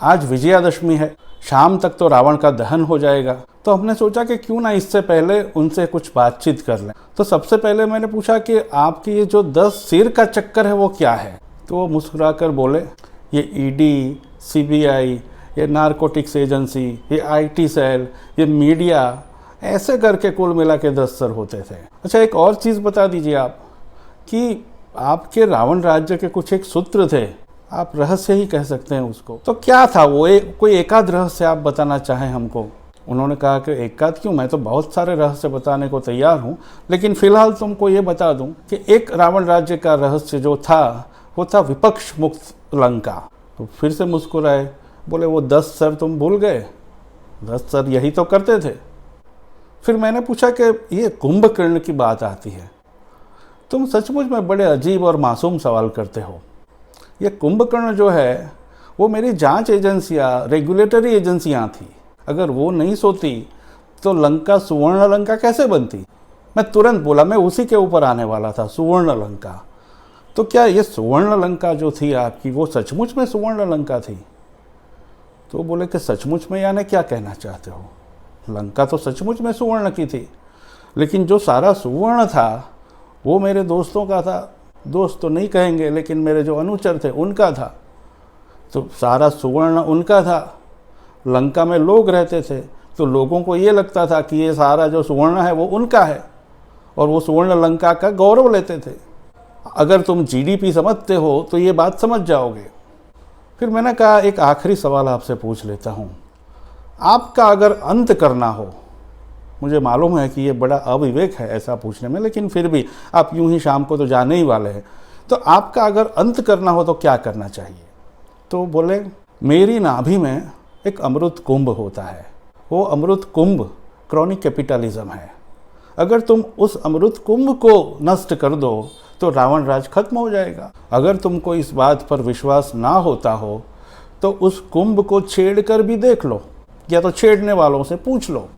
आज विजयादशमी है, शाम तक तो रावण का दहन हो जाएगा। तो हमने सोचा कि क्यों ना इससे पहले उनसे कुछ बातचीत कर लें। तो सबसे पहले मैंने पूछा कि आपकी ये जो 10 सिर का चक्कर है वो क्या है। तो वो मुस्कुराकर बोले, ये ईडी, सीबीआई, ये नारकोटिक्स एजेंसी, ये आईटी सेल, ये मीडिया, ऐसे करके कुल मिला के 10 सर होते थे। अच्छा, एक और चीज़ बता दीजिए आप कि आपके रावण राज्य के कुछ एक सूत्र थे, आप रहस्य ही कह सकते हैं उसको, तो क्या था वो? कोई एकाध रहस्य आप बताना चाहें हमको। उन्होंने कहा कि एकाध क्यों, मैं तो बहुत सारे रहस्य बताने को तैयार हूँ, लेकिन फिलहाल तुमको ये बता दूँ कि एक रावण राज्य का रहस्य जो था वो था विपक्ष मुक्त लंका। तो फिर से मुस्कुराए, बोले वो 10 सर तुम भूल गए, 10 सर यही तो करते थे। फिर मैंने पूछा कि ये कुंभकर्ण की बात आती है, तुम सचमुच में बड़े अजीब और मासूम सवाल करते हो। ये कुंभकर्ण जो है वो मेरी जांच एजेंसियाँ, रेगुलेटरी एजेंसियाँ थी। अगर वो नहीं सोती तो लंका सुवर्ण लंका कैसे बनती? मैं तुरंत बोला, मैं उसी के ऊपर आने वाला था, सुवर्ण लंका। तो क्या ये सुवर्ण लंका जो थी आपकी, वो सचमुच में सुवर्ण लंका थी? तो बोले कि सचमुच में यानी क्या कहना चाहते हो? लंका तो सचमुच में सुवर्ण की थी, लेकिन जो सारा सुवर्ण था वो मेरे दोस्तों का था। दोस्त तो नहीं कहेंगे, लेकिन मेरे जो अनुचर थे उनका था। तो सारा सुवर्ण उनका था। लंका में लोग रहते थे, तो लोगों को ये लगता था कि ये सारा जो सुवर्ण है वो उनका है, और वो सुवर्ण लंका का गौरव लेते थे। अगर तुम जीडीपी समझते हो तो ये बात समझ जाओगे। फिर मैंने कहा, एक आखिरी सवाल आपसे पूछ लेता हूँ, आपका अगर अंत करना हो, मुझे मालूम है कि ये बड़ा अविवेक है ऐसा पूछने में, लेकिन फिर भी आप यूं ही शाम को तो जाने ही वाले हैं, तो आपका अगर अंत करना हो तो क्या करना चाहिए? तो बोले, मेरी नाभि में एक अमृत कुंभ होता है, वो अमृत कुंभ क्रॉनिक कैपिटलिज्म है। अगर तुम उस अमृत कुंभ को नष्ट कर दो तो रावण राज खत्म हो जाएगा। अगर तुमको इस बात पर विश्वास ना होता हो तो उस कुंभ को छेड़ कर भी देख लो, या तो छेड़ने वालों से पूछ लो।